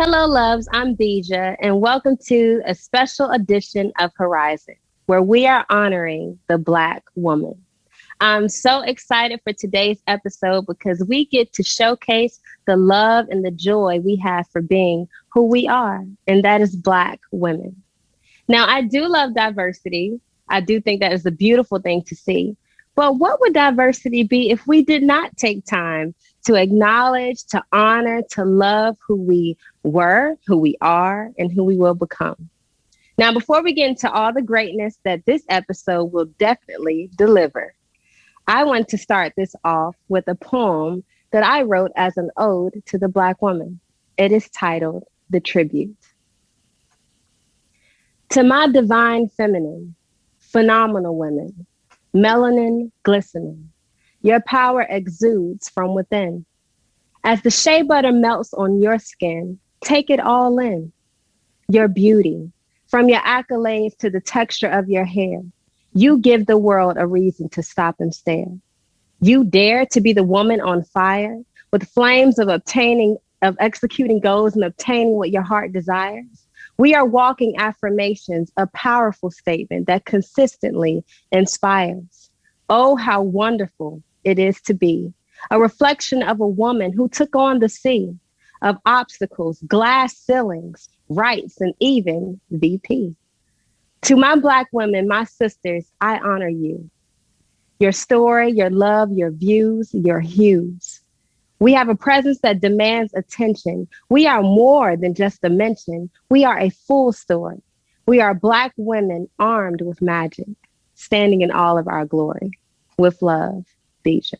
Hello, loves. I'm Beezsa, and welcome to a special edition of Horizon, where we are honoring the Black woman. I'm so excited for today's episode because we get to showcase the love and the joy we have for being who we are, and that is Black women. Now, I do love diversity. I do think that is a beautiful thing to see. But what would diversity be if we did not take time to acknowledge, to honor, to love who we were, who we are, and who we will become? Now, before we get into all the greatness that this episode will definitely deliver, I want to start this off with a poem that I wrote as an ode to the Black woman. It is titled The Tribute. To my divine feminine, phenomenal women, melanin glistening, your power exudes from within. As the shea butter melts on your skin, take it all in. Your beauty, from your accolades to the texture of your hair, you give the world a reason to stop and stare. You dare to be the woman on fire with flames of executing goals and obtaining what your heart desires. We are walking affirmations, a powerful statement that consistently inspires. Oh, how wonderful it is to be a reflection of a woman who took on the sea of obstacles, glass ceilings, rights, and even VP. To my Black women, my sisters, I honor you. Your story, your love, your views, your hues. We have a presence that demands attention. We are more than just a mention. We are a full story. We are Black women armed with magic, standing in all of our glory. With love, Beezsa.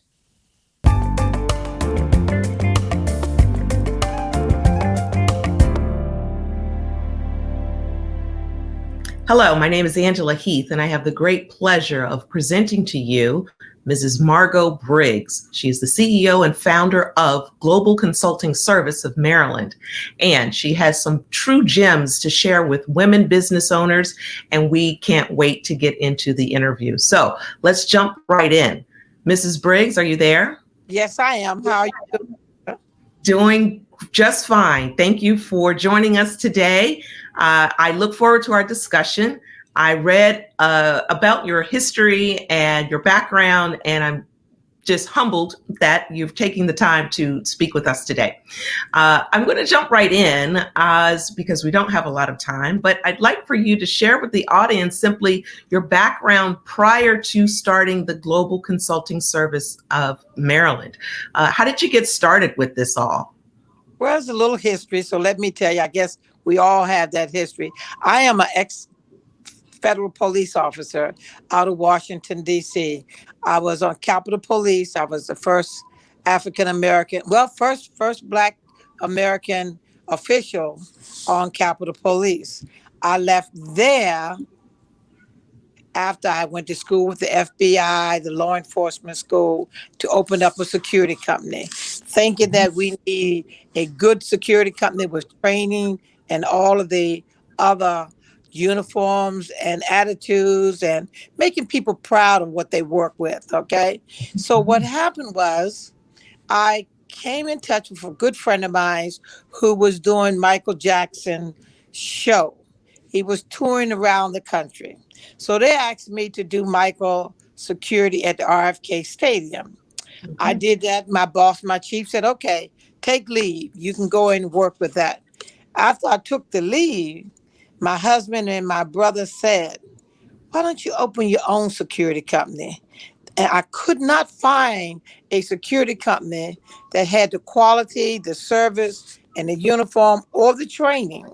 Hello, my name is Angela Heath, and I have the great pleasure of presenting to you Mrs. Margot Briggs. She is the CEO and founder of Global Consulting Service of Maryland, and she has some true gems to share with women business owners, and we can't wait to get into the interview. So let's jump right in. Mrs. Briggs, are you there? Yes, I am. How are you doing? Doing just fine. Thank you for joining us today. I look forward to our discussion. I read about your history and your background, and I'm just humbled that you've taken the time to speak with us today. I'm going to jump right in because we don't have a lot of time, but I'd like for you to share with the audience simply your background prior to starting the Global Consulting Service of Maryland. How did you get started with this all? Well, it's a little history, so let me tell you, I guess we all have that history. I am an ex-federal police officer out of Washington, D.C. I was on Capitol Police. I was the first African-American, first Black American official on Capitol Police. I left there after I went to school with the FBI, the law enforcement school, to open up a security company, thinking that we need a good security company with training and all of the other uniforms and attitudes and making people proud of what they work with, okay? So what happened was I came in touch with a good friend of mine who was doing Michael Jackson's show. He was touring around the country. So they asked me to do Michael security at the RFK Stadium. Okay. I did that. My boss, my chief said, okay, take leave. You can go and work with that. After I took the leave, my husband and my brother said, why don't you open your own security company? And I could not find a security company that had the quality, the service, and the uniform or the training.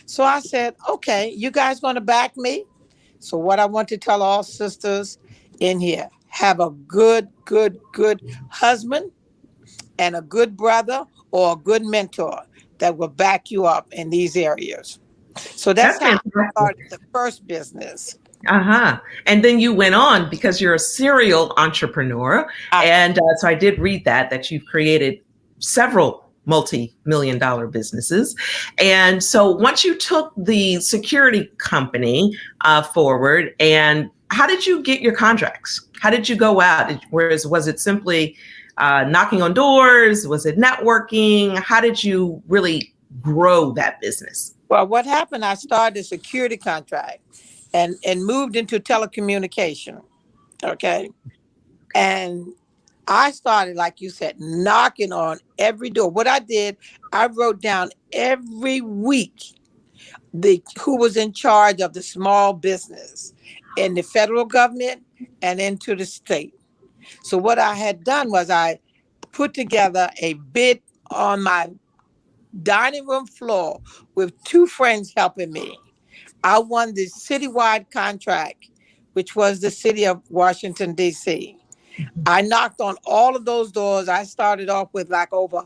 So I said, okay, you guys going to back me? So what I want to tell all sisters in here, have a good husband and a good brother or a good mentor that will back you up in these areas. So that's how I started the first business. And then you went on because you're a serial entrepreneur. So I did read that you've created several multi-million-dollar businesses. And so once you took the security company forward, and how did you get your contracts? How did you go out? Was it simply knocking on doors? Was it networking? How did you really grow that business? Well, what happened, I started a security contract and moved into telecommunication. Okay. And I started, like you said, knocking on every door. What I did, I wrote down every week the who was in charge of the small business in the federal government and into the state. So what I had done was I put together a bid on my dining room floor with two friends helping me. I won the citywide contract, which was the city of Washington, D.C. I knocked on all of those doors. I started off with like over,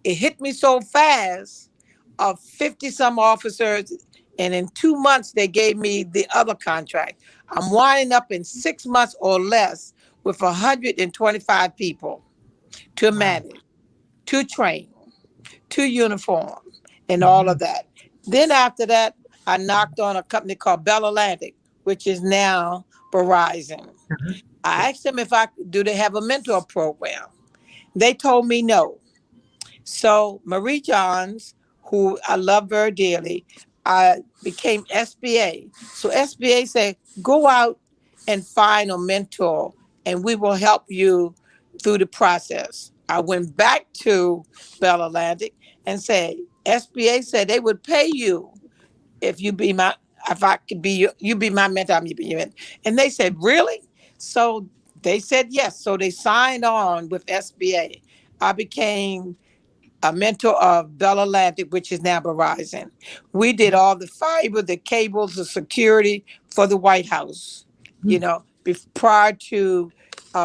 it hit me so fast, of 50 some officers. And in 2 months, they gave me the other contract. I'm winding up in 6 months or less with 125 people to Wow. manage, to train, to uniform, and all of that. Then after that, I knocked on a company called Bell Atlantic, which is now Verizon. Mhm. I asked them if do they have a mentor program. They told me no. So Marie Johns, who I love very dearly, I became SBA. So SBA said, go out and find a mentor and we will help you through the process. I went back to Bell Atlantic and said, SBA said they would pay you if you be my, if I could be you be my mentor, I'm you be your mentor. And they said, really? So they said yes. So they signed on with SBA. I became a mentor of Bell Atlantic, which is now Verizon. We did all the fiber, the cables, the security for the White House, you know, prior to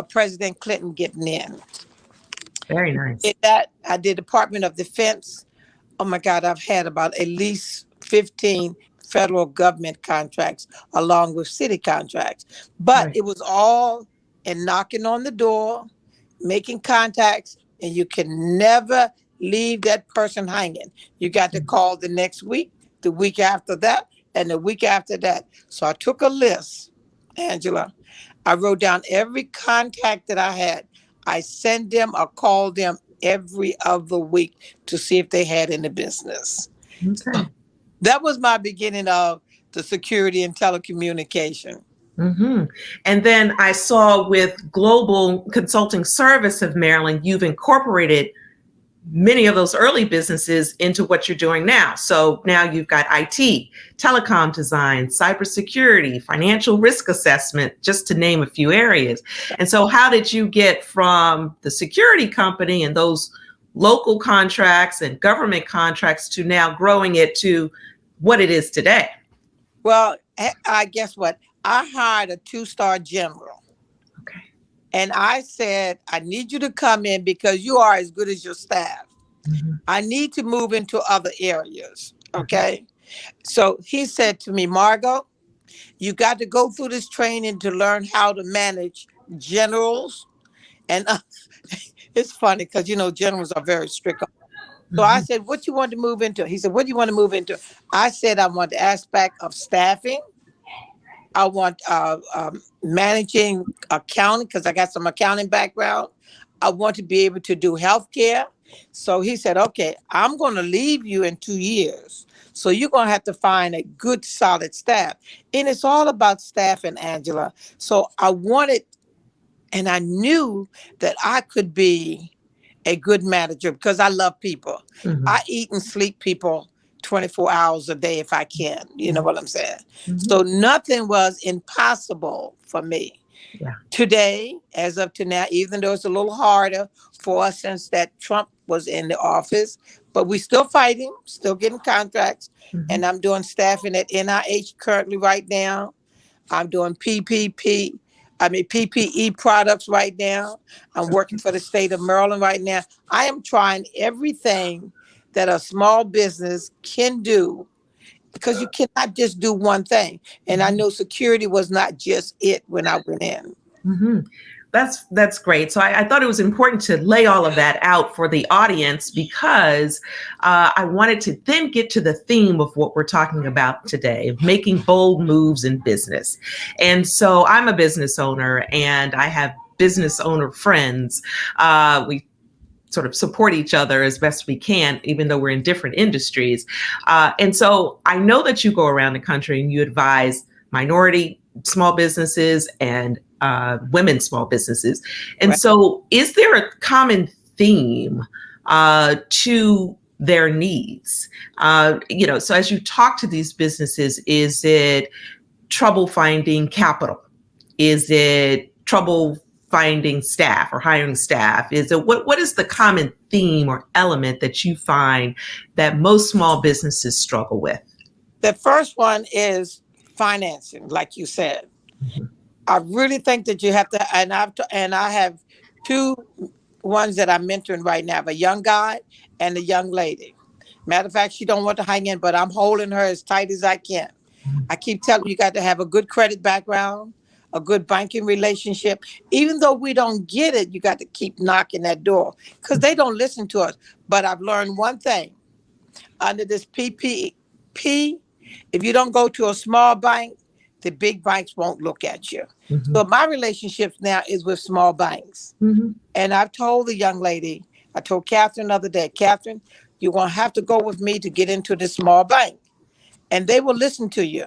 President Clinton getting in. Very nice. Did that. I did Department of Defense. Oh my God, I've had about at least 15 federal government contracts along with city contracts. But Right. it was all in knocking on the door, making contacts, and you can never leave that person hanging. You got to call the next week, the week after that, and the week after that. So I took a list, Angela. I wrote down every contact that I had. I sent them or called them every other week to see if they had any business. Okay. That was my beginning of the security and telecommunication. hmm And then I saw with Global Consulting Service of Maryland, you've incorporated many of those early businesses into what you're doing now. So now you've got IT, telecom design, cybersecurity, financial risk assessment, just to name a few areas. And so how did you get from the security company and those local contracts and government contracts to now growing it to what it is today? Well, I guess what? I hired a 2-star general. Okay. And I said, I need you to come in because you are as good as your staff. Mhm. I need to move into other areas. Okay. So he said to me, Margot, you got to go through this training to learn how to manage generals. And it's funny because, you know, generals are very strict. So I Mhm. said, what you want to move into? He said, what do you want to move into? I said, I want the aspect of staffing. I want managing accounting because I got some accounting background. I want to be able to do healthcare. So he said, okay, I'm going to leave you in 2 years. So you're going to have to find a good, solid staff. And it's all about staffing, Angela. So I wanted, and I knew that I could be a good manager because I love people. Mhm. I eat and sleep people 24 hours a day if I can. You know what I'm saying? Mhm. So nothing was impossible for me. Yeah. Today, as of to now, even though it's a little harder for us since that Trump was in the office, but we still fighting, still getting contracts. Mhm. And I'm doing staffing at NIH currently right now. I'm doing PPE products right now. I'm working for the state of Maryland right now. I am trying everything that a small business can do because you cannot just do one thing. And I know security was not just it when I went in. hmm That's great. So I thought it was important to lay all of that out for the audience because I wanted to then get to the theme of what we're talking about today, of making bold moves in business. And so I'm a business owner and I have business owner friends. We sort of support each other as best we can, even though we're in different industries. And so I know that you go around the country and you advise minority small businesses and women small businesses. And Right. so is there a common theme to their needs? So as you talk to these businesses, is it trouble finding capital? Is it trouble finding staff or hiring staff? Is it what is the common theme or element that you find that most small businesses struggle with? The first one is financing, like you said. Mhm. I really think that you have to, and I have two ones that I'm mentoring right now, a young guy and a young lady. Matter of fact, she don't want to hang in, but I'm holding her as tight as I can. I keep telling you got to have a good credit background, a good banking relationship. Even though we don't get it, you got to keep knocking that door because they don't listen to us. But I've learned one thing under this PPP, if you don't go to a small bank, the big banks won't look at you. Mhm. So my relationships now is with small banks. Mhm. And I've told the young lady, I told Catherine the other day, Catherine, you're going to have to go with me to get into this small bank. And they will listen to you.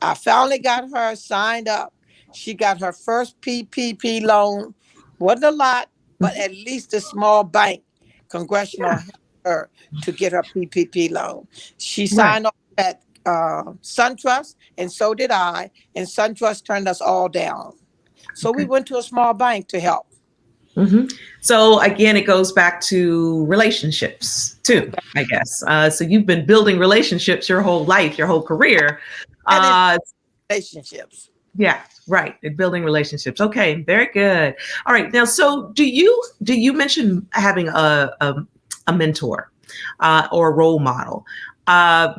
I finally got her signed up. She got her first PPP loan. Wasn't a lot, but Mhm. at least a small bank, congressional, Yeah. helped her to get her PPP loan. She Right. signed up at SunTrust, and so did I. And SunTrust turned us all down. So we Okay. went to a small bank to help. Hmm. So again, it goes back to relationships too, I guess. So you've been building relationships your whole life, your whole career. That is Uh, relationships. yeah, right. Building relationships. Okay, very good. All right. Now, so do you mention having a mentor or a role model? Uh,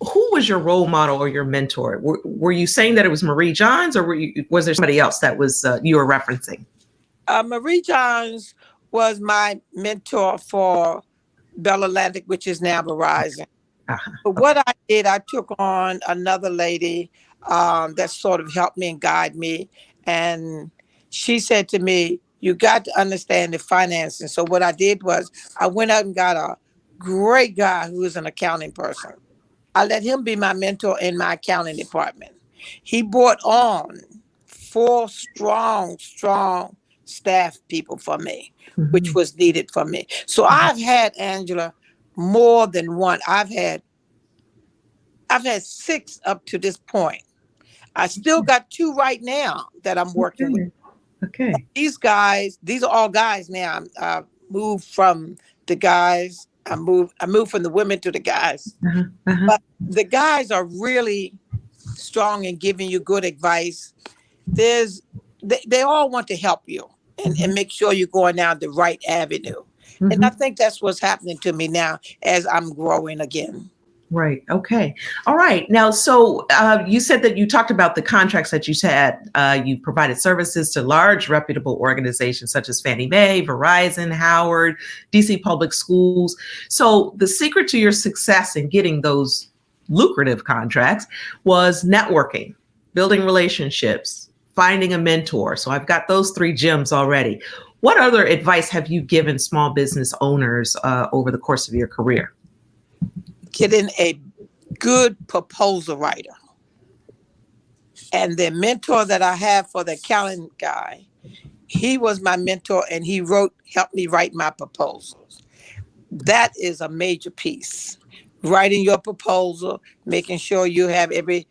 who was your role model or your mentor? Were you saying that it was Marie Johns, or was there somebody else that was you were referencing? Marie Johns was my mentor for Bell Atlantic, which is now Verizon. Uh-huh. But what I did, I took on another lady that sort of helped me and guide me. And she said to me, you got to understand the financing. So what I did was I went out and got a great guy who is an accounting person. I let him be my mentor in my accounting department. He brought on four strong staff people for me, which Mhm. was needed for me. So I've had, Angela, more than one. I've had six up to this point. I still got two right now that I'm working with. Okay. Okay. These are all guys now. I moved from the guys. I moved from the women to the guys. Uh-huh. Uh-huh. But the guys are really strong in giving you good advice. They all want to help you and Mhm. make sure you're going down the right avenue. And I Mhm. think that's what's happening to me now as I'm growing again. Right. Okay. All right. Now, so you said that you talked about the contracts that you had. You provided services to large reputable organizations such as Fannie Mae, Verizon, Howard, DC Public Schools. So the secret to your success in getting those lucrative contracts was networking, building relationships, finding a mentor. So I've got those three gems already. What other advice have you given small business owners over the course of your career? Getting a good proposal writer. And the mentor that I have for the accounting guy, he was my mentor and helped me write my proposals. That is a major piece. Writing your proposal, making sure you have every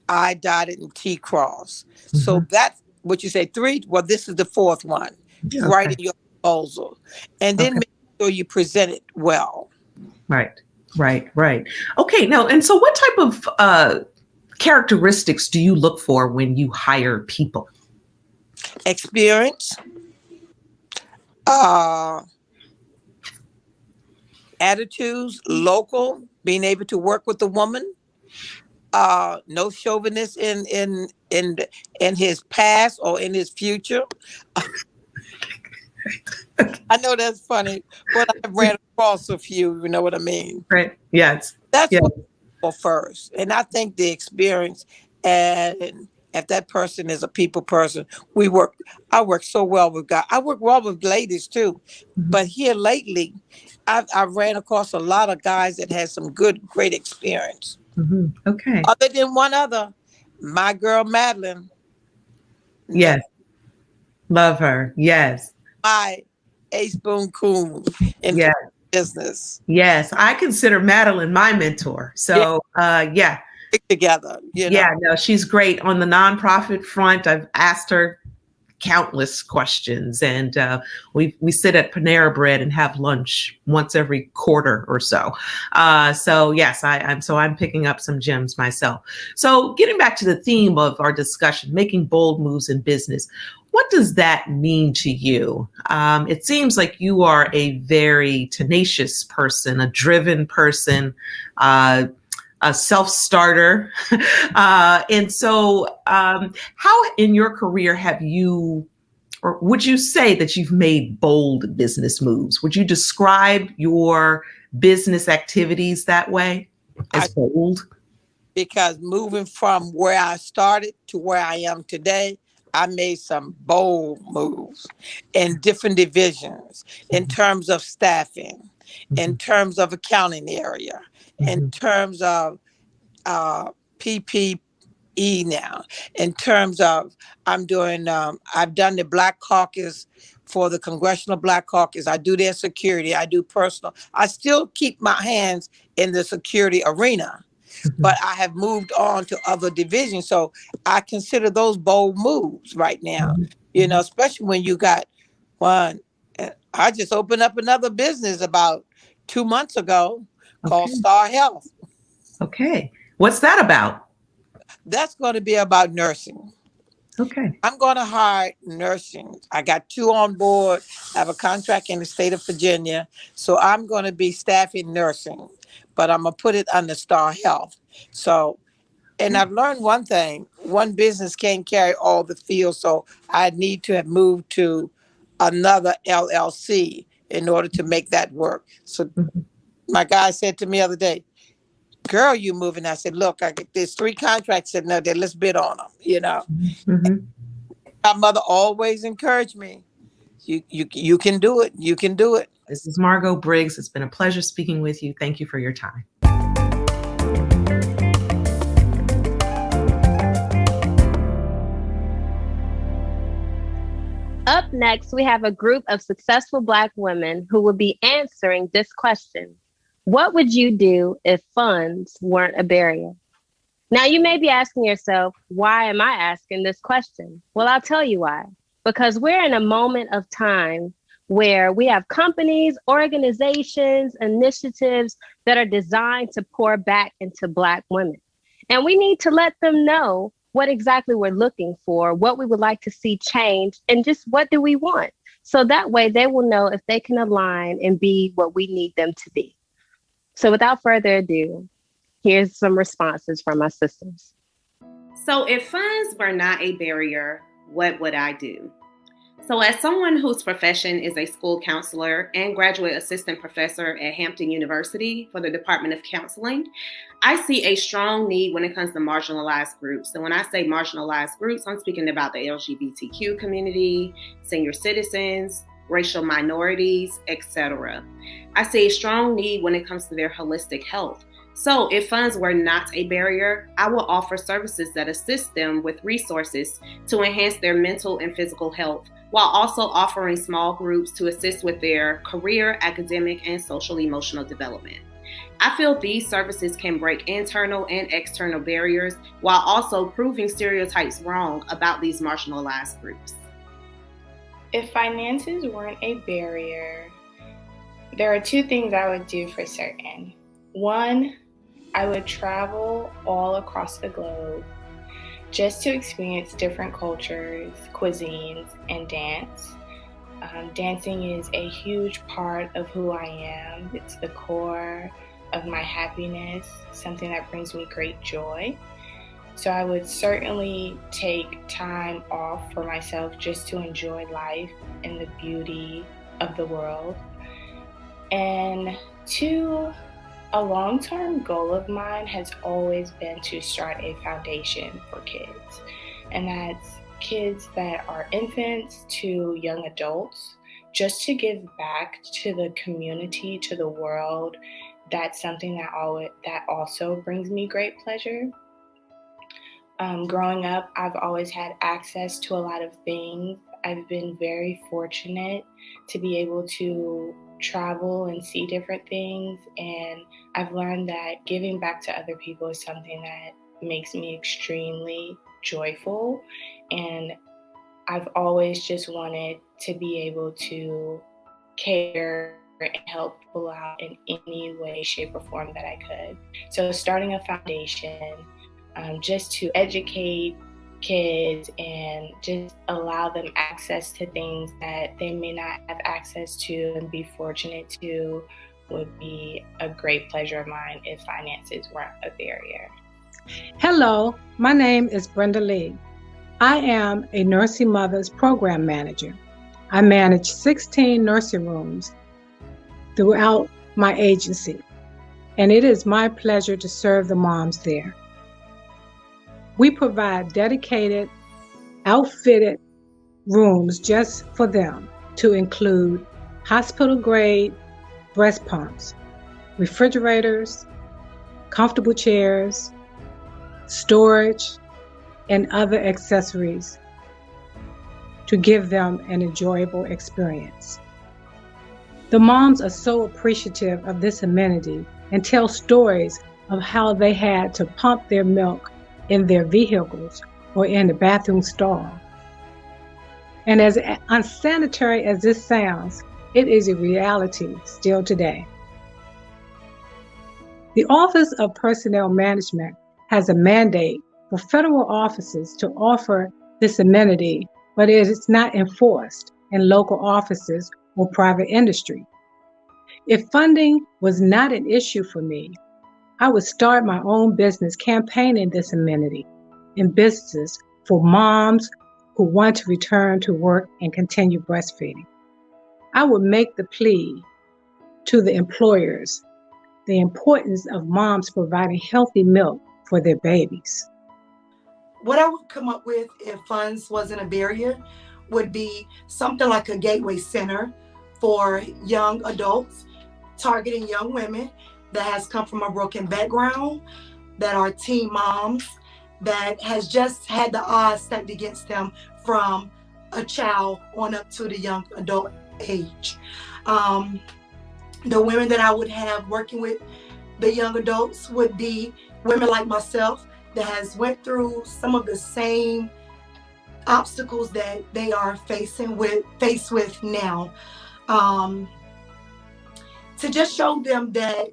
I dotted and T crossed. So Mhm. that's what you say, three. Well, this is the fourth one, Yeah, okay. writing your proposal. And then Okay. make sure you present it well. Right. Right. Right. Okay. Now, and so what type of characteristics do you look for when you hire people? Experience, uh, attitudes, local, being able to work with the woman, no chauvinist in his past or in his future. I know that's funny, but I ran across a few, you know what I mean? Right. Yes. That's Yeah. what for first. And I think the experience and If that person is a people person, I work so well with guys. I work well with ladies too. Mhm. But here lately, I've ran across a lot of guys that had some great experience. Mhm. Okay. Other than one other, my girl Madeline, no, Yes. Love her. Yes. my A Spoon Coon in Yes. business. Yes. I consider Madeline my mentor. Yeah, So, yeah. stick together, you know. Yeah. No, she's great on the nonprofit front. I've asked her countless questions, and we sit at Panera Bread and have lunch once every quarter or so. So yes, I'm picking up some gems myself. So getting back to the theme of our discussion, making bold moves in business. What does that mean to you? It seems like you are a very tenacious person, a driven person, uh, a self-starter. And so, how in your career have you, or would you say that you've made bold business moves? Would you describe your business activities that way, I as bold? because moving from where I started to where I am today, I made some bold moves in different divisions in Mhm, terms of staffing, in mhm, terms of accounting area, in mhm, terms of PPE now, in terms of I've done the Black Caucus for the Congressional Black Caucus. I do their security. I do personal. I still keep my hands in the security arena, but mhm, I have moved on to other divisions. So I consider those bold moves right now, mhm, you know, mhm. especially when you got one. I just opened up another business about 2 months ago called Okay. Star Health. Okay. What's that about? That's going to be about nursing. Okay. I'm going to hire nursing. I got two on board. I have a contract in the state of Virginia. So I'm going to be staffing nursing, but I'm going to put it under Star Health. So, and I've learned one thing, one business can't carry all the fields. So I need to have moved to another LLC in order to make that work. So Mhm, my guy said to me the other day, girl, you moving. I said, look, I get there's three contracts sitting there. Let's bid on them, you know. mhm, mhm. My mother always encouraged me. You can do it. You can do it. This is Margot Briggs. It's been a pleasure speaking with you. Thank you for your time. Up next, we have a group of successful Black women who will be answering this question. What would you do if funds weren't a barrier? Now, you may be asking yourself, why am I asking this question? Well, I'll tell you why. Because we're in a moment of time where we have companies, organizations, initiatives that are designed to pour back into Black women. And we need to let them know what exactly we're looking for, what we would like to see change, and just what do we want. So that way they will know if they can align and be what we need them to be. So without further ado, here's some responses from my sisters. So, if funds were not a barrier, what would I do? So, as someone whose profession is a school counselor and graduate assistant professor at Hampton University for the Department of Counseling, I see a strong need when it comes to marginalized groups. So, when I say marginalized groups, I'm speaking about the LGBTQ community, senior citizens, racial minorities, etc. I see a strong need when it comes to their holistic health. So, if funds were not a barrier, I will offer services that assist them with resources to enhance their mental and physical health, while also offering small groups to assist with their career, academic, and social emotional development. I feel these services can break internal and external barriers while also proving stereotypes wrong about these marginalized groups. If finances weren't a barrier, there are two things I would do for certain. One, I would travel all across the globe just to experience different cultures, cuisines, and dance. Dancing is a huge part of who I am. It's the core of my happiness, something that brings me great joy. So I would certainly take time off for myself just to enjoy life and the beauty of the world. And two, a long-term goal of mine has always been to start a foundation for kids. and that's kids that are infants to young adults, just to give back to the community, to the world. That's something that also brings me great pleasure. Growing up, I've always had access to a lot of things. I've been very fortunate to be able to travel and see different things, and I've learned that giving back to other people is something that makes me extremely joyful, and I've always just wanted to be able to care and help people out in any way, shape, or form that I could. So starting a foundation, just to educate kids and just allow them access to things that they may not have access to and be fortunate to, would be a great pleasure of mine if finances weren't a barrier. Hello, my name is Brenda Lee. I am a Nursing Mothers Program Manager. I manage 16 nursing rooms throughout my agency, and it is my pleasure to serve the moms there. We provide dedicated, outfitted rooms just for them, to include hospital-grade breast pumps, refrigerators, comfortable chairs, storage, and other accessories to give them an enjoyable experience. The moms are so appreciative of this amenity and tell stories of how they had to pump their milk in their vehicles or in the bathroom stall. And as unsanitary as this sounds, it is a reality still today. The Office of Personnel Management has a mandate for federal offices to offer this amenity, but it is not enforced in local offices or private industry. If funding was not an issue for me, I would start my own business campaigning this amenity in businesses for moms who want to return to work and continue breastfeeding. I would make the plea to the employers the importance of moms providing healthy milk for their babies. What I would come up with if funds wasn't a barrier would be something like a gateway center for young adults, targeting young women that has come from a broken background, that are teen moms, that has just had the odds stacked against them from a child on up to the young adult age. The women that I would have working with the young adults would be women like myself that has went through some of the same obstacles that they are faced with now. To just show them that,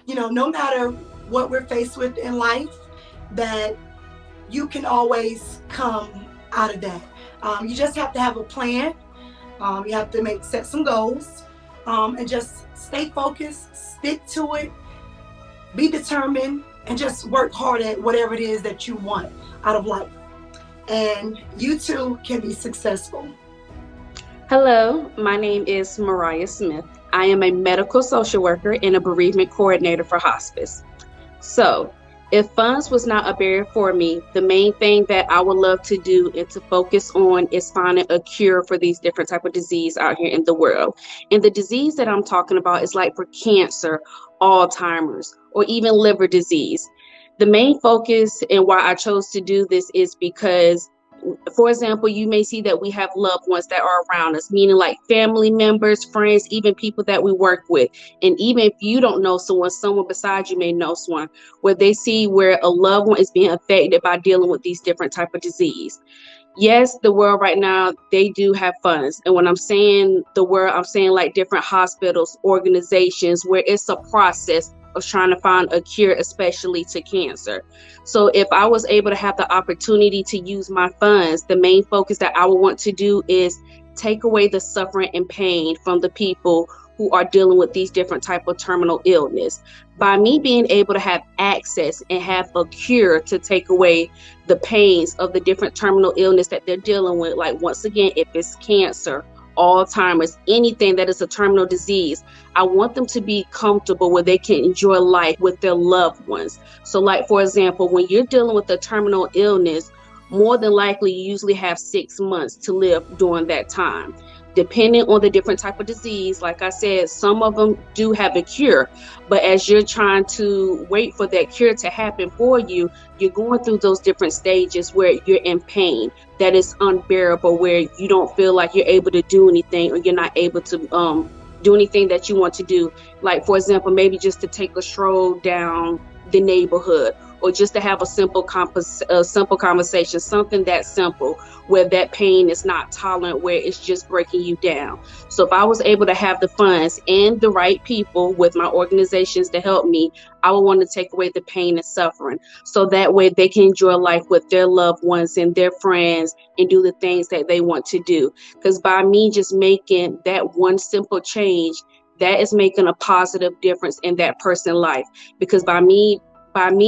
no matter what we're faced with in life, that you can always come out of that. You just have to have a plan. You have to set some goals, and just stay focused, stick to it, be determined, and just work hard at whatever it is that you want out of life. And you too can be successful. Hello, my name is Mariah Smith. I am a medical social worker and a bereavement coordinator for hospice. So, if funds was not a barrier for me, the main thing that I would love to do and to focus on is finding a cure for these different type of disease out here in the world. And the disease that I'm talking about is like for cancer, Alzheimer's, or even liver disease. The main focus and why I chose to do this is because, for example, you may see that we have loved ones that are around us, meaning like family members, friends, even people that we work with. And even if you don't know someone beside you may know someone, where they see where a loved one is being affected by dealing with these different type of disease. Yes, the world right now, they do have funds. And when I'm saying the world, I'm saying like different hospitals, organizations, where it's a process of trying to find a cure, especially to cancer. So if I was able to have the opportunity to use my funds, the main focus that I would want to do is take away the suffering and pain from the people who are dealing with these different type of terminal illness. By me being able to have access and have a cure to take away the pains of the different terminal illness that they're dealing with, like once again, if it's cancer, Alzheimer's, anything that is a terminal disease, I want them to be comfortable where they can enjoy life with their loved ones. So like, for example, when you're dealing with a terminal illness, more than likely you usually have 6 months to live during that time. Depending on the different type of disease, like I said, some of them do have a cure, but as you're trying to wait for that cure to happen for you, you're going through those different stages where you're in pain that is unbearable, where you don't feel like you're able to do anything, or you're not able to do anything that you want to do. Like, for example, maybe just to take a stroll down the neighborhood, or just to have a simple conversation, something that simple, where that pain is not tolerant, where it's just breaking you down. So if I was able to have the funds and the right people with my organizations to help me, I would want to take away the pain and suffering, so that way they can enjoy life with their loved ones and their friends and do the things that they want to do. Because by me just making that one simple change, that is making a positive difference in that person's life. Because by me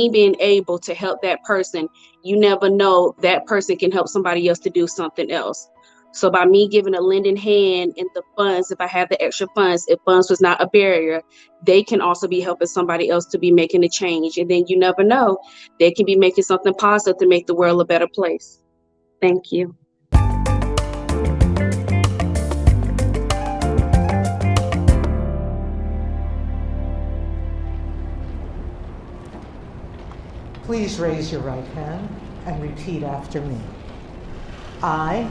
being able to help that person, you never know, that person can help somebody else to do something else. So by me giving a lending hand in the funds, if I have the extra funds, if funds was not a barrier, they can also be helping somebody else to be making a change. And then you never know, they can be making something positive to make the world a better place. Thank you. Please raise your right hand and repeat after me. I,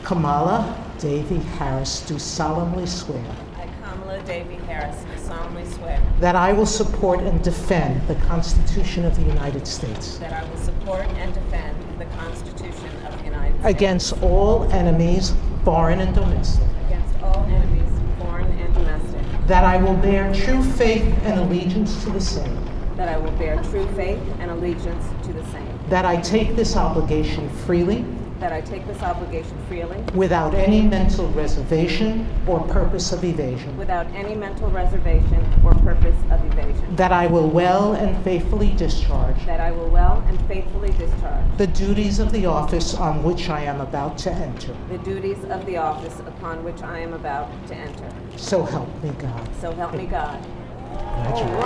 Kamala Davy Harris, do solemnly swear I, Kamala Davy Harris, do solemnly swear that I will support and defend the Constitution of the United States that I will support and defend the Constitution of the United States against all enemies, foreign and domestic, against all enemies, foreign and domestic, that I will bear true faith and allegiance to the same, that I will bear true faith and allegiance to the same, that I take this obligation freely, that I take this obligation freely, without any mental reservation or purpose of evasion, without any mental reservation or purpose of evasion, that I will well and faithfully discharge that I will well and faithfully discharge the duties of the office on which I am about to enter. the duties of the office upon which I am about to enter. So help me God. So help me God. Congratulations.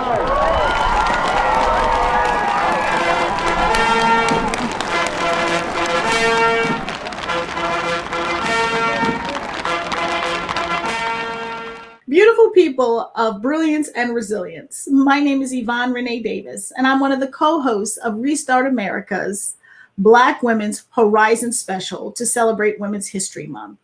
Beautiful people of brilliance and resilience. My name is Yvonne Renee Davis, and I'm one of the co-hosts of Restart America's Black Women's Horizon Special to celebrate Women's History Month.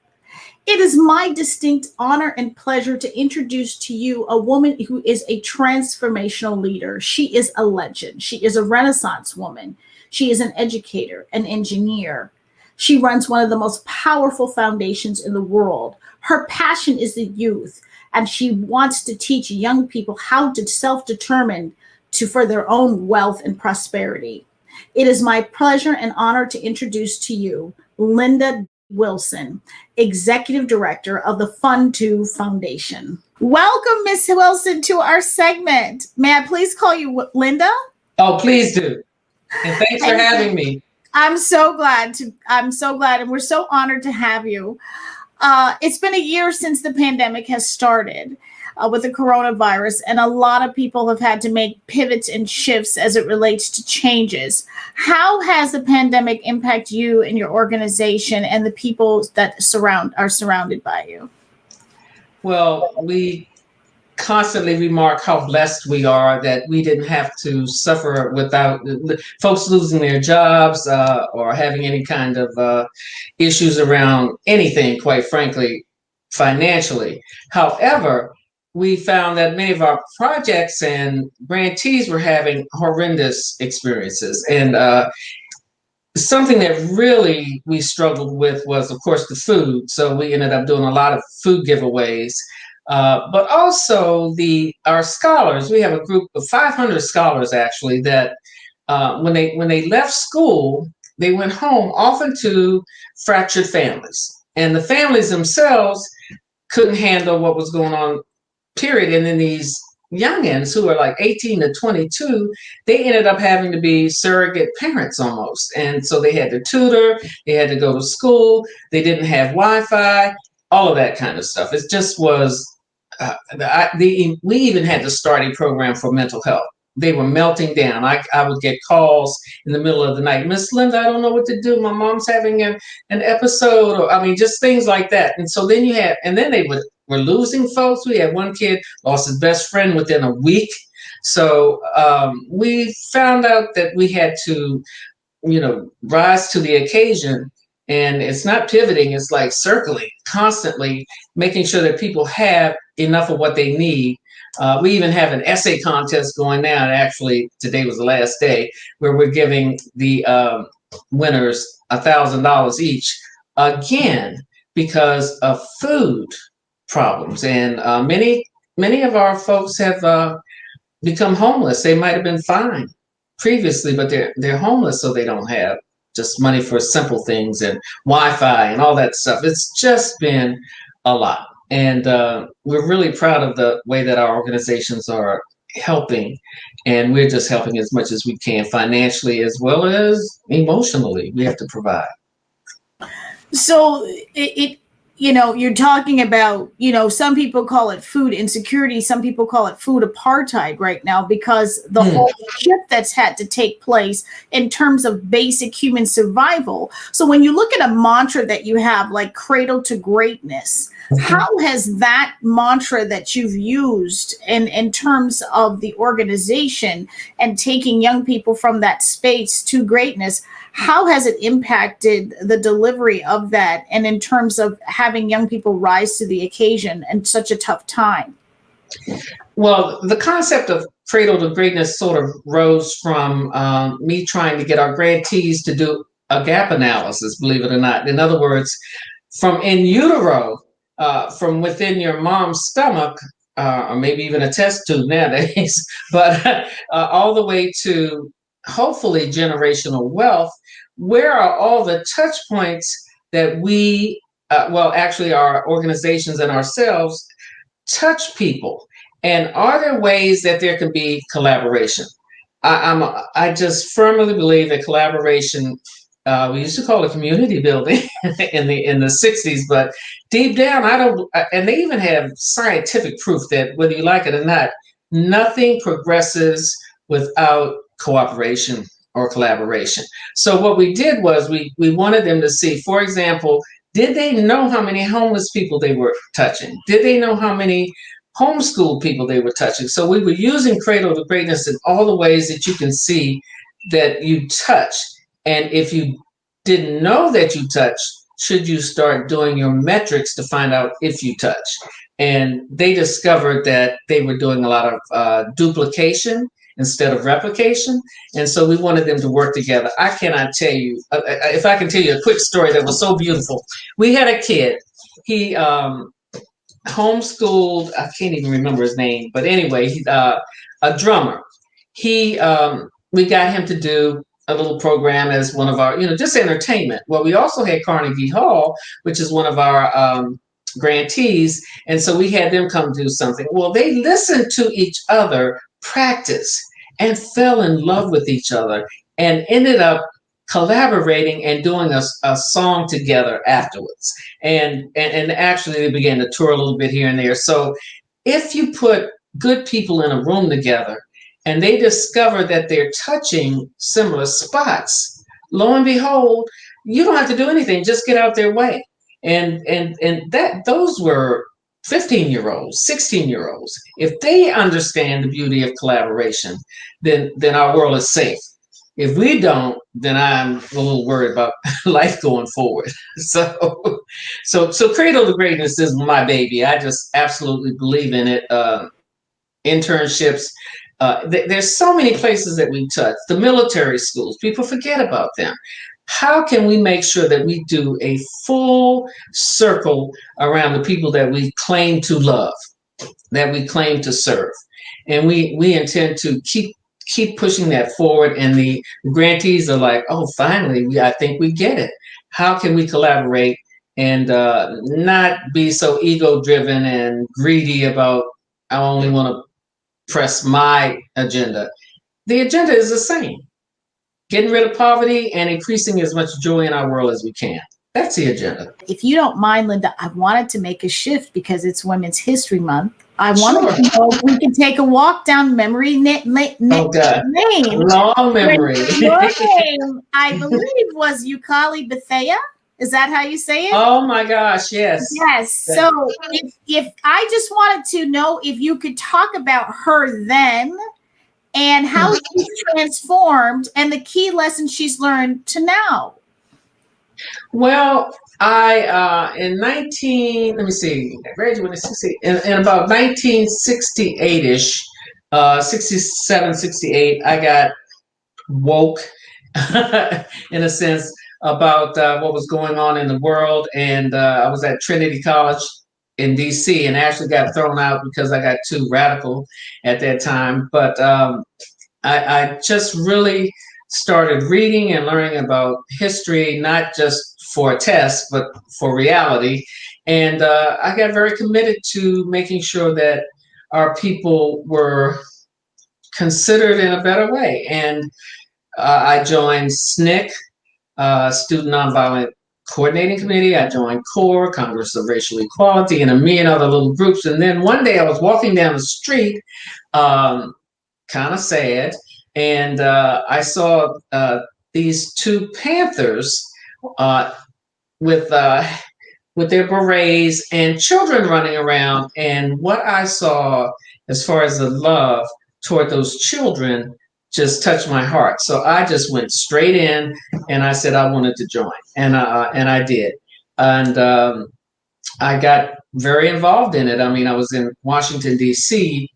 It is my distinct honor and pleasure to introduce to you a woman who is a transformational leader. She is a legend. She is a Renaissance woman. She is an educator, an engineer. She runs one of the most powerful foundations in the world. Her passion is the youth, and she wants to teach young people how to self-determine for their own wealth and prosperity. It is my pleasure and honor to introduce to you Linda Wilson, Executive Director of the Fund2 Foundation. Welcome, Ms. Wilson, to our segment. May I please call you Linda? Oh, please do. And thanks for having me. I'm so glad, and we're so honored to have you. It's been a year since the pandemic has started with the coronavirus, and a lot of people have had to make pivots and shifts as it relates to changes. How has the pandemic impacted you and your organization and the people that are surrounded by you? Well, we constantly remark how blessed we are that we didn't have to suffer without folks losing their jobs or having any kind of issues around anything, quite frankly, financially. However, we found that many of our projects and grantees were having horrendous experiences. And something that really we struggled with was, of course, the food. So we ended up doing a lot of food giveaways. But also our scholars. We have a group of 500 scholars actually that when they left school, they went home often to fractured families, and the families themselves couldn't handle what was going on, period. And then these youngins who are like 18 to 22, they ended up having to be surrogate parents almost. And so they had to tutor, they had to go to school, they didn't have Wi-Fi, all of that kind of stuff. It just was, we even had to start a program for mental health. they were melting down. I would get calls in the middle of the night. Miss Linda, I don't know what to do. My mom's having an episode, or I mean, just things like that. And so then and then were losing folks. We had one kid lost his best friend within a week. So we found out that we had to, rise to the occasion. And it's not pivoting, it's like circling, constantly making sure that people have enough of what they need. We even have an essay contest going now. And actually, today was the last day, where we're giving the winners $1,000 each, again, because of food problems. And many of our folks have become homeless. They might have been fine previously, but they're homeless, so they don't have just money for simple things and Wi-Fi and all that stuff. It's just been a lot. And we're really proud of the way that our organizations are helping. And we're just helping as much as we can financially as well as emotionally. We have to provide. So you're talking about, some people call it food insecurity. Some people call it food apartheid right now, because the whole shift that's had to take place in terms of basic human survival. So when you look at a mantra that you have, like cradle to greatness, how has that mantra that you've used in terms of the organization and taking young people from that space to greatness, how has it impacted the delivery of that, and in terms of having young people rise to the occasion in such a tough time? Well, the concept of cradle to greatness sort of rose from me trying to get our grantees to do a gap analysis, believe it or not. In other words, from in utero, from within your mom's stomach, or maybe even a test tube nowadays, but all the way to hopefully generational wealth. Where are all the touch points that we, actually our organizations and ourselves touch people? And are there ways that there can be collaboration? I just firmly believe that collaboration, we used to call it community building in the 60s, but deep down, and they even have scientific proof that whether you like it or not, nothing progresses without cooperation or collaboration. So what we did was we wanted them to see, for example, did they know how many homeless people they were touching? Did they know how many homeschooled people they were touching? So we were using Cradle to Greatness in all the ways that you can see that you touch. And if you didn't know that you touch, should you start doing your metrics to find out if you touch? And they discovered that they were doing a lot of duplication instead of replication. And so we wanted them to work together. I cannot tell you, if I can tell you a quick story that was so beautiful. We had a kid, he homeschooled, I can't even remember his name, but anyway, a drummer. We got him to do a little program as one of our, just entertainment. Well, we also had Carnegie Hall, which is one of our grantees. And so we had them come do something. Well, they listened to each other practice and fell in love with each other and ended up collaborating and doing a song together afterwards. And actually they began to tour a little bit here and there. So if you put good people in a room together and they discover that they're touching similar spots, lo and behold, you don't have to do anything, just get out their way. And those were 15-year-olds, 16-year-olds. If they understand the beauty of collaboration, then our world is safe. If we don't, then I'm a little worried about life going forward. So Cradle to Greatness is my baby. I just absolutely believe in it. Internships. There's so many places that we touch. The military schools, people forget about them. How can we make sure that we do a full circle around the people that we claim to love, that we claim to serve? And we intend to keep pushing that forward. And the grantees are like, oh, finally, I think we get it. How can we collaborate and not be so ego-driven and greedy about, I only want to press my agenda? The agenda is the same. Getting rid of poverty and increasing as much joy in our world as we can. That's the agenda. If you don't mind, Linda, I wanted to make a shift because it's Women's History Month. I wanted Sure. to know if we can take a walk down memory Oh God, lane. long When memory. your name, I believe, was Yukali Bethea. Is that how you say it? Oh my gosh, yes. Yes. So if I just wanted to know if you could talk about her then and how she's transformed and the key lessons she's learned to now. Well, I in 19 let me see, I graduated in 60 in about 1968ish, 67, 68, I got woke in a sense about what was going on in the world, and I was at Trinity College in DC and actually got thrown out because I got too radical at that time. But I just really started reading and learning about history, not just for a test, but for reality. And I got very committed to making sure that our people were considered in a better way. And I joined SNCC, Student Nonviolent Coordinating Committee. I joined CORE, Congress of Racial Equality, and a million other little groups. And then one day I was walking down the street, kind of sad, and I saw these two panthers with their berets and children running around. And what I saw as far as the love toward those children just touched my heart. So I just went straight in and I said I wanted to join, and I did. And I got very involved in it. I mean, I was in Washington, D.C.,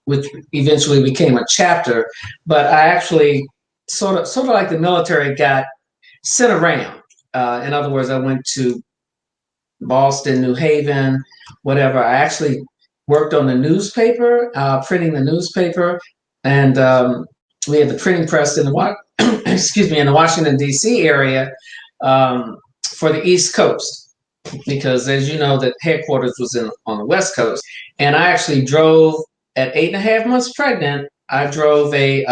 which eventually became a chapter, but I actually sort of like the military got sent around. In other words, I went to Boston, New Haven, whatever. I actually worked on the newspaper, printing the newspaper, and we had the printing press in the excuse me, in the Washington D.C. area for the East Coast, because as you know, the headquarters was on the West Coast, and I actually drove at 8.5 months pregnant. I drove a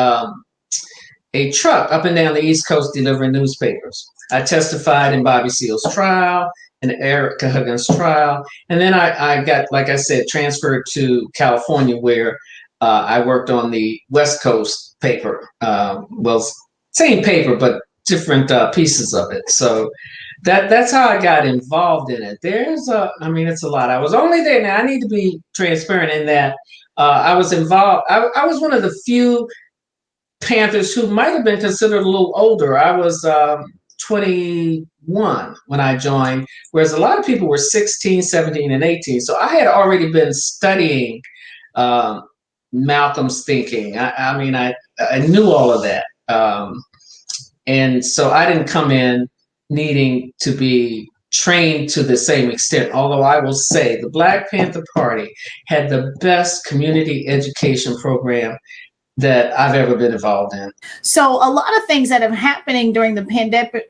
truck up and down the East Coast delivering newspapers. I testified in Bobby Seale's trial, in Erica Huggins' trial, and then I got, like I said, transferred to California, where I worked on the West Coast paper. Well, same paper, but different pieces of it. So that's how I got involved in it. I mean, it's a lot. I was only there. Now I need to be transparent in that I was involved. I was one of the few Panthers who might have been considered a little older. I was 21 when I joined, whereas a lot of people were 16, 17, and 18. So I had already been studying Malcolm's thinking. I mean, I knew all of that. And so I didn't come in needing to be trained to the same extent. Although I will say the Black Panther Party had the best community education program that I've ever been involved in. So a lot of things that have happening during the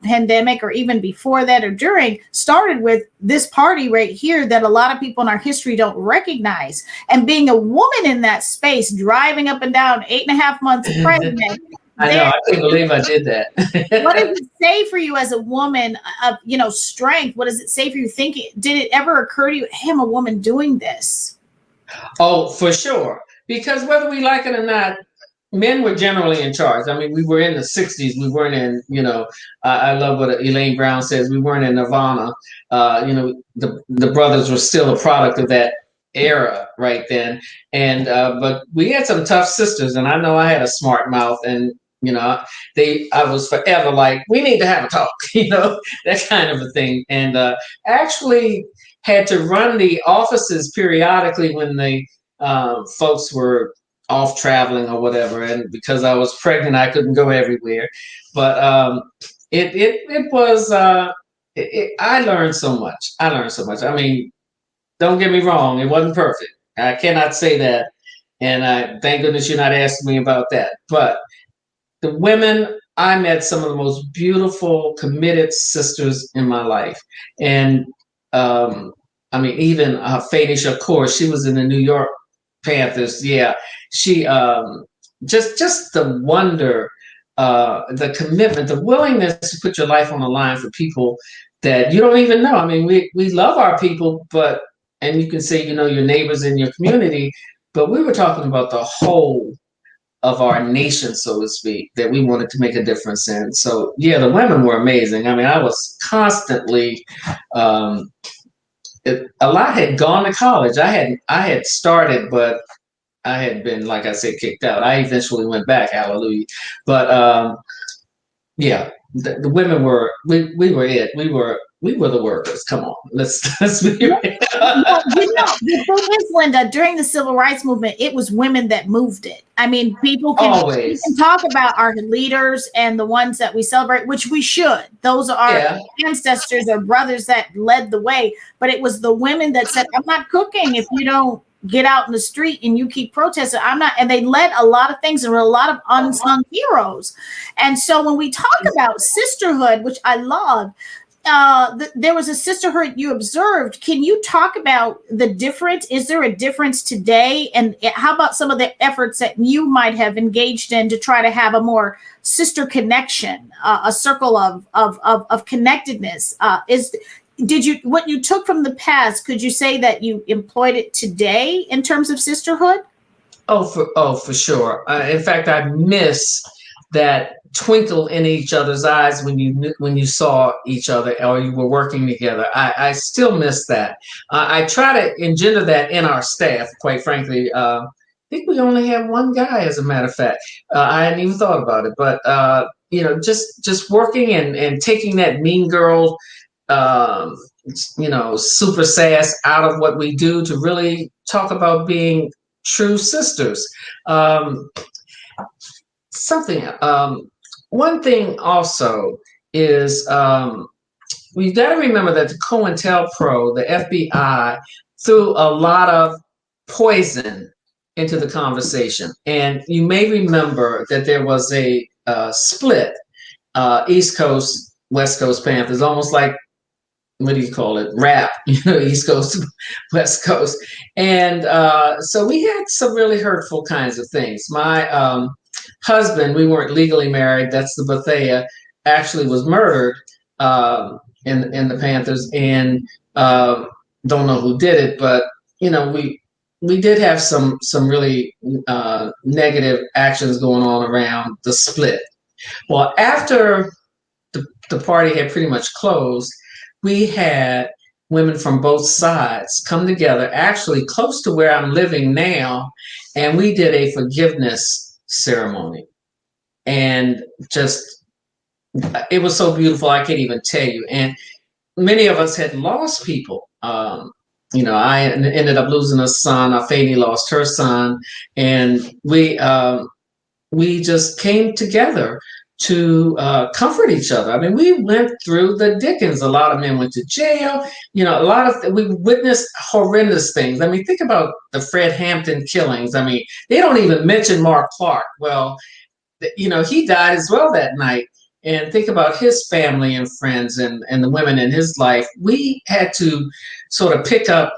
pandemic or even before that or during started with this party right here that a lot of people in our history don't recognize. And being a woman in that space, driving up and down 8.5 months pregnant. I know, I can't believe I did that. What does it say for you as a woman of, strength? What does it say for you thinking? Did it ever occur to you, hey, I'm a woman doing this? Oh, for sure. Because whether we like it or not, men were generally in charge. I mean, we were in the 60s. We weren't in, I love what Elaine Brown says, we weren't in Nirvana. The brothers were still a product of that era right then. And but we had some tough sisters, and I know I had a smart mouth, and I was forever like, we need to have a talk, that kind of a thing. And actually had to run the offices periodically when the folks were off traveling or whatever. And because I was pregnant, I couldn't go everywhere. But it was, I learned so much. I mean, don't get me wrong, it wasn't perfect. I cannot say that. And thank goodness you're not asking me about that. But the women, I met some of the most beautiful, committed sisters in my life. And I mean, even Faye Shakur, she was in the New York Panthers. Yeah, she just the wonder, the commitment, the willingness to put your life on the line for people that you don't even know. I mean, we love our people, but and you can say, you know, your neighbors in your community, but we were talking about the whole of our nation, so to speak, that we wanted to make a difference in. So yeah, the women were amazing. I mean, I was constantly, a lot had gone to college. I had started, but I had been, like I said, kicked out. I eventually went back, hallelujah. But yeah, the women were, we were it. We were the workers. Come on, let's be real. Well, the thing is, Linda, during the civil rights movement, it was women that moved it. I mean, people can, we can talk about our leaders and the ones that we celebrate, which we should. Those are our ancestors or brothers that led the way. But it was the women that said, I'm not cooking if you don't get out in the street and you keep protesting. I'm not. And they led a lot of things and were a lot of unsung heroes. And so when we talk about sisterhood, which I love, there was a sisterhood you observed. Can you talk about the difference? Is there a difference today? And how about some of the efforts that you might have engaged in to try to have a more sister connection, a circle of connectedness? What you took from the past, could you say that you employed it today in terms of sisterhood? For sure. In fact, I miss that twinkle in each other's eyes when you saw each other or you were working together. I still miss that. I try to engender that in our staff, quite frankly. I think we only have one guy, as a matter of fact. I hadn't even thought about it, but just working and taking that mean girl, super sass out of what we do to really talk about being true sisters. One thing also is we've got to remember that the COINTELPRO, the FBI, threw a lot of poison into the conversation. And you may remember that there was a split, East Coast, West Coast Panthers, almost like, what do you call it? Rap, East Coast, West Coast. And so we had some really hurtful kinds of things. My husband, we weren't legally married, that's the Bethea, actually was murdered in the Panthers, and don't know who did it, but we did have some really negative actions going on around the split. Well, after the party had pretty much closed, we had women from both sides come together, actually close to where I'm living now, and we did a forgiveness ceremony. And just, it was so beautiful, I can't even tell you. And many of us had lost people. I ended up losing a son. Fanny lost her son, and we just came together to comfort each other. I mean, we went through the Dickens. A lot of men went to jail. We witnessed horrendous things. I mean, think about the Fred Hampton killings. I mean, they don't even mention Mark Clark. Well, he died as well that night. And think about his family and friends and the women in his life. We had to sort of pick up.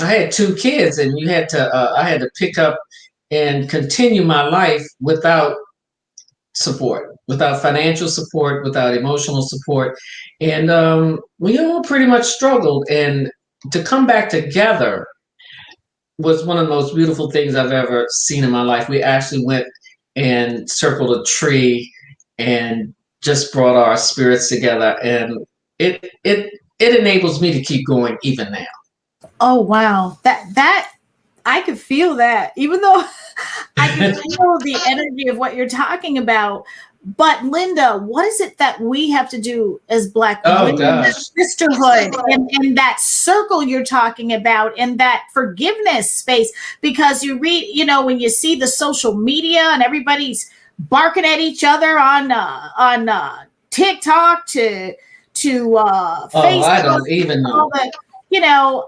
I had 2 kids, and I had to pick up and continue my life without support, without financial support, without emotional support. And we all pretty much struggled. And to come back together was one of the most beautiful things I've ever seen in my life. We actually went and circled a tree and just brought our spirits together. And it enables me to keep going even now. Oh, wow. That I could feel that, even though I can feel the energy of what you're talking about. But Linda, what is it that we have to do as Black women, that sisterhood and that circle you're talking about, and that forgiveness space? Because you read, when you see the social media and everybody's barking at each other on TikTok to Facebook, I don't even know.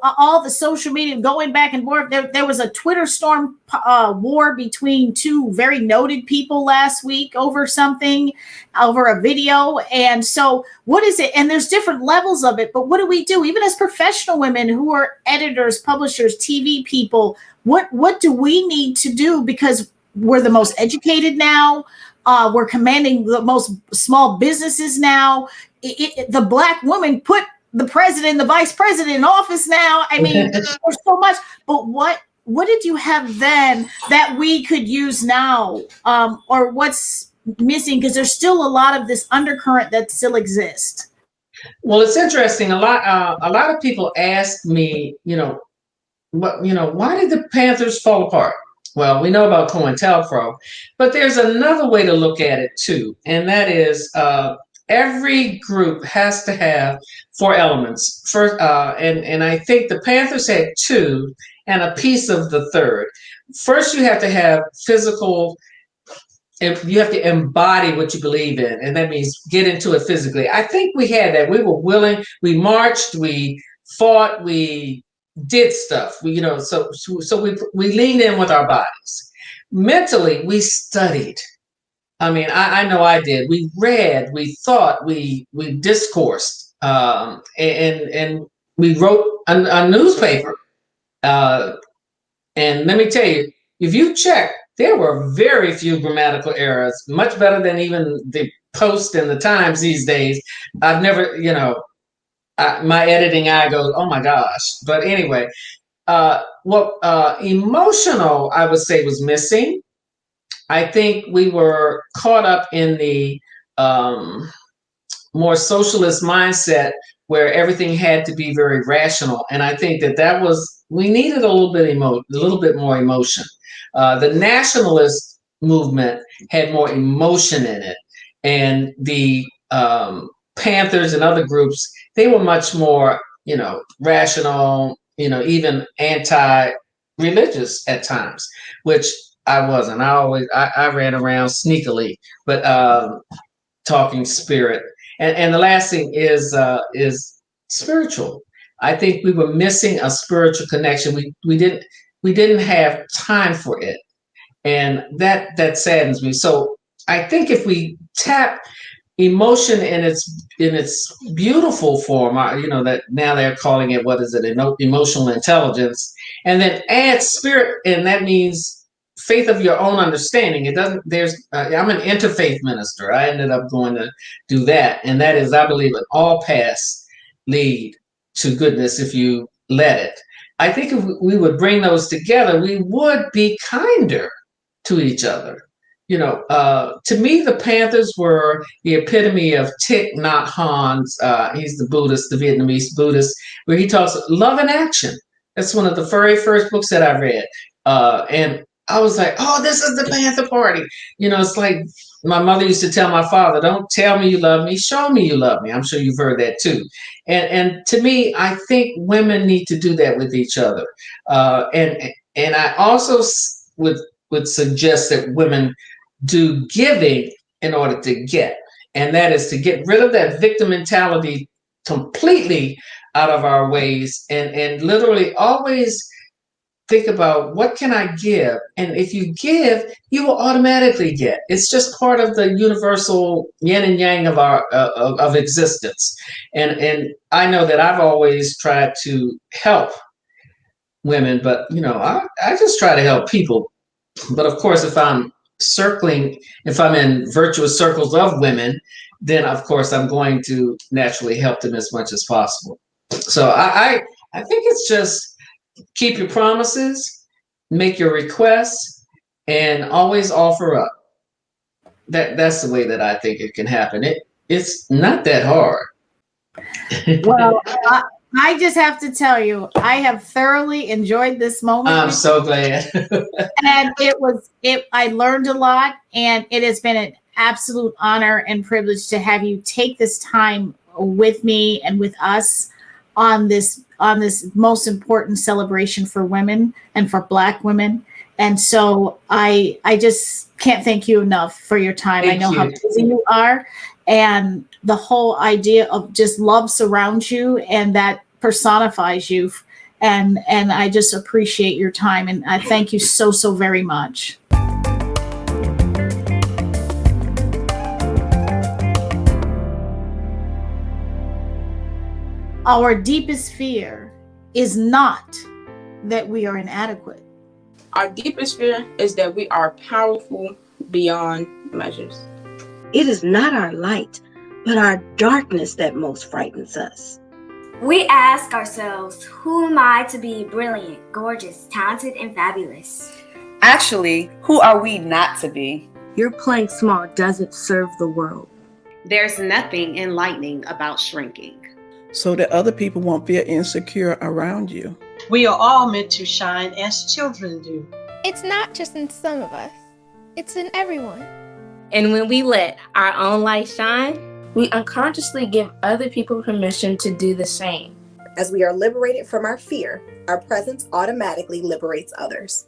All the social media going back and forth. There was a Twitter storm war between 2 very noted people last week over a video. And so what is it? And there's different levels of it, but what do we do? Even as professional women who are editors, publishers, TV people, what do we need to do? Because we're the most educated now. We're commanding the most small businesses now. The Black woman put the president, the vice president in office now. I mean, there's so much. But what did you have then that we could use now, or what's missing? Because there's still a lot of this undercurrent that still exists. Well, it's interesting. A lot of people ask me, why did the Panthers fall apart? Well, we know about COINTELPRO, but there's another way to look at it too, and that is every group has to have 4 elements. First, and I think the Panthers had 2 and a piece of the third. First, you have to have physical. You have to embody what you believe in, and that means get into it physically. I think we had that. We were willing. We marched. We fought. We did stuff. So we leaned in with our bodies. Mentally, we studied. I mean, I know I did. We read. We thought. We discoursed, and we wrote a newspaper. And let me tell you, if you check, there were very few grammatical errors, much better than even the Post and the Times these days. I've never, my editing eye goes, oh my gosh. But anyway, emotional, I would say, was missing. I think we were caught up in the more socialist mindset where everything had to be very rational. And I think that was, we needed a little bit more emotion. The nationalist movement had more emotion in it, and the Panthers and other groups, they were much more, rational, even anti-religious at times, which I wasn't. I ran around sneakily, but talking spirit. And the last thing is spiritual. I think we were missing a spiritual connection. We didn't have time for it, and that saddens me. So I think if we tap emotion in its beautiful form, that now they're calling it, what is it, emotional intelligence, and then add spirit, and that means faith of your own understanding. It doesn't. I'm an interfaith minister. I ended up going to do that, and that is, I believe, an all paths lead to goodness if you let it. I think if we would bring those together, we would be kinder to each other. To me, the Panthers were the epitome of Thich Nhat Hanh. He's the Buddhist, the Vietnamese Buddhist, where he talks love in action. That's one of the very first books that I read. And I was like, oh, this is the Panther Party. It's like my mother used to tell my father, don't tell me you love me, show me you love me. I'm sure you've heard that too. And to me, I think women need to do that with each other. And I also would suggest that women do giving in order to get. And that is to get rid of that victim mentality completely out of our ways, and literally always think about, what can I give? And if you give, you will automatically get. It's just part of the universal yin and yang of our of existence. And I know that I've always tried to help women, but I just try to help people. But of course, if I'm in virtuous circles of women, then of course I'm going to naturally help them as much as possible. So I think it's just keep your promises, make your requests, and always offer up. That's the way that I think it can happen. It's not that hard. Well, I just have to tell you, I have thoroughly enjoyed this moment. I'm so glad. And I learned a lot, and it has been an absolute honor and privilege to have you take this time with me and with us on this most important celebration for women and for Black women. And so I just can't thank you enough for your time. I know how busy you are, and the whole idea of just love surrounds you, and that personifies you. And I just appreciate your time, and I thank you so very much. Our deepest fear is not that we are inadequate. Our deepest fear is that we are powerful beyond measures. It is not our light, but our darkness that most frightens us. We ask ourselves, who am I to be brilliant, gorgeous, talented, and fabulous? Actually, who are we not to be? Your playing small doesn't serve the world. There's nothing enlightening about shrinking. So that other people won't feel insecure around you. We are all meant to shine as children do. It's not just in some of us, it's in everyone. And when we let our own light shine, we unconsciously give other people permission to do the same. As we are liberated from our fear, our presence automatically liberates others.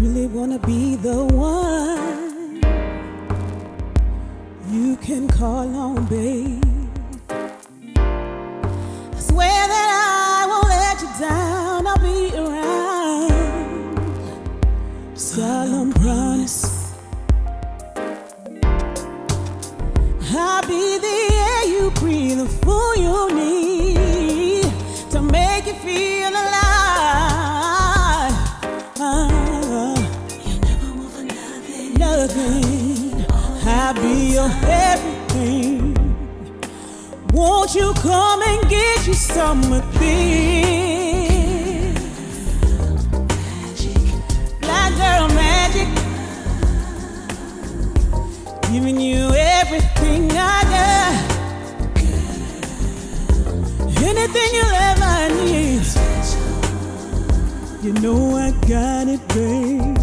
Really wanna be the one you can call on, babe. I swear that I won't let you down. I'll be around. Solemn promise. I'll be the air you breathe, the fool you need to make you feel alive. I'll be your everything. Won't you come and get you some of this? Black girl magic, giving you everything I got. Anything you'll ever need, you know I got it, babe.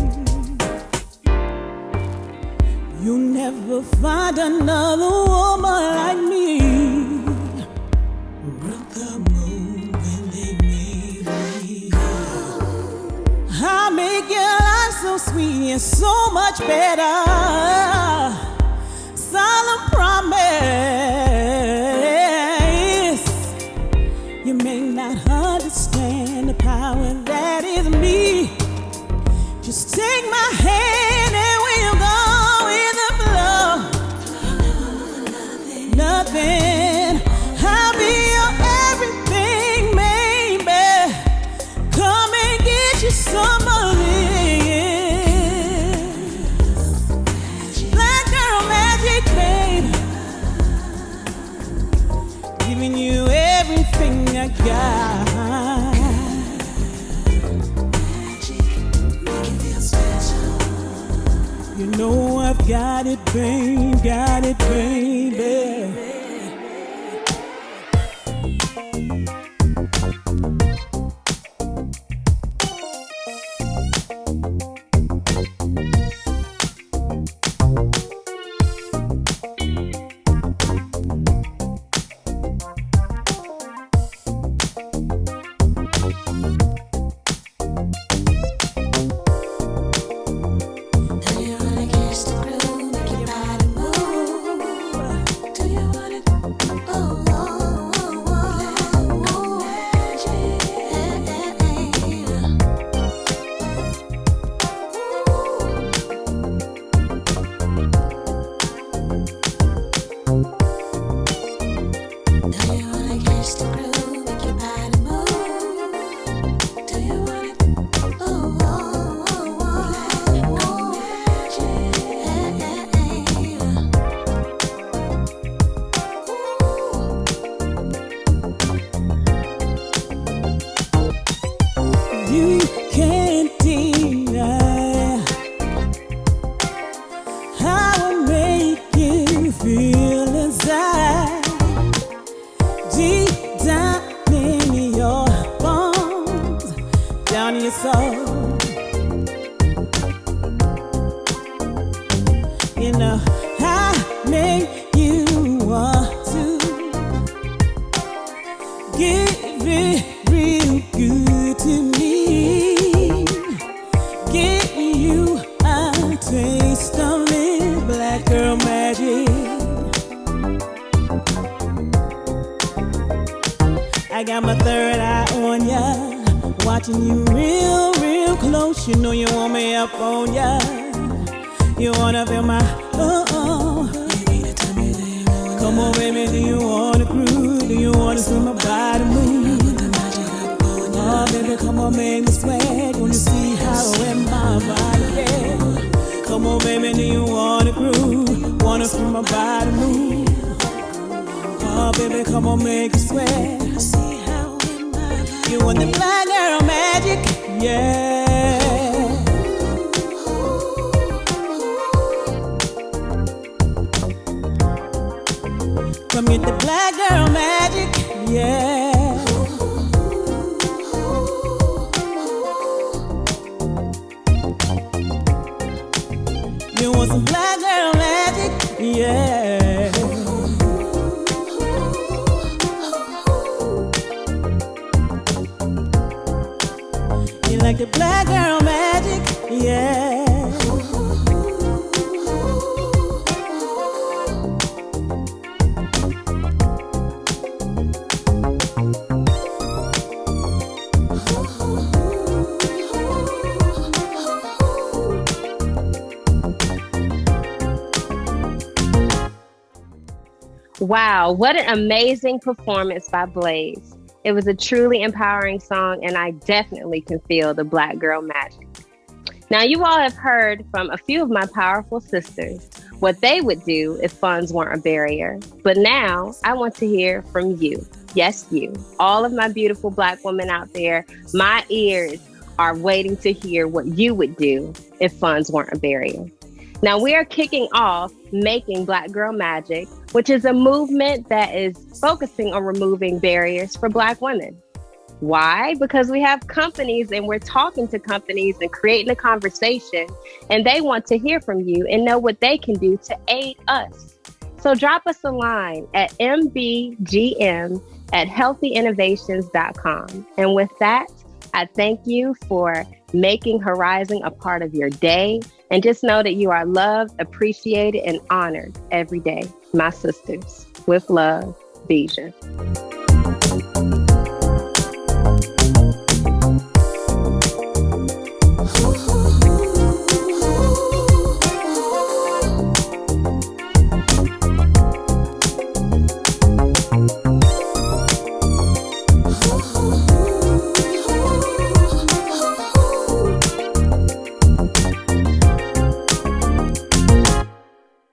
You'll never find another woman like me. Broke the moon when they made me. I'll make your life so sweet and so much better. Solemn promise. You may not understand the power that is me. Just take my hand and we'll go. Nothing. I'll be your everything, baby. Come and get you some of this. Black girl magic, babe. Giving you everything I got. Magic, make you feel special. You know I've got it, babe. Got it, baby. You know, I make you want to Give it real good to me. Give you a taste of it, black girl magic. I got my third eye on ya, watching you real, real close. You know you want me up on ya. You wanna feel my come on, baby, do you wanna cruise? Do you wanna see my body move? Oh, baby, come on, make me sweat. Wanna see how in my body feel? Come on, baby, do you wanna cruise? Wanna see my body move? Oh, baby, come on, make me sweat. You want the black girl magic? Yeah. Come get the black girl magic, yeah. You want some black girl magic, yeah. You like the black girl magic, yeah. Wow, what an amazing performance by Blaze. It was a truly empowering song, and I definitely can feel the black girl magic. Now, you all have heard from a few of my powerful sisters what they would do if funds weren't a barrier. But now I want to hear from you. Yes, you. All of my beautiful black women out there, my ears are waiting to hear what you would do if funds weren't a barrier. Now, we are kicking off Making Black Girl Magic, which is a movement that is focusing on removing barriers for Black women. Why? Because we have companies and we're talking to companies and creating a conversation, and they want to hear from you and know what they can do to aid us. So drop us a line at mbgm@healthyinnovations.com. And with that, I thank you for making Horizon a part of your day. And just know that you are loved, appreciated, and honored every day. My sisters, with love, Beezsa.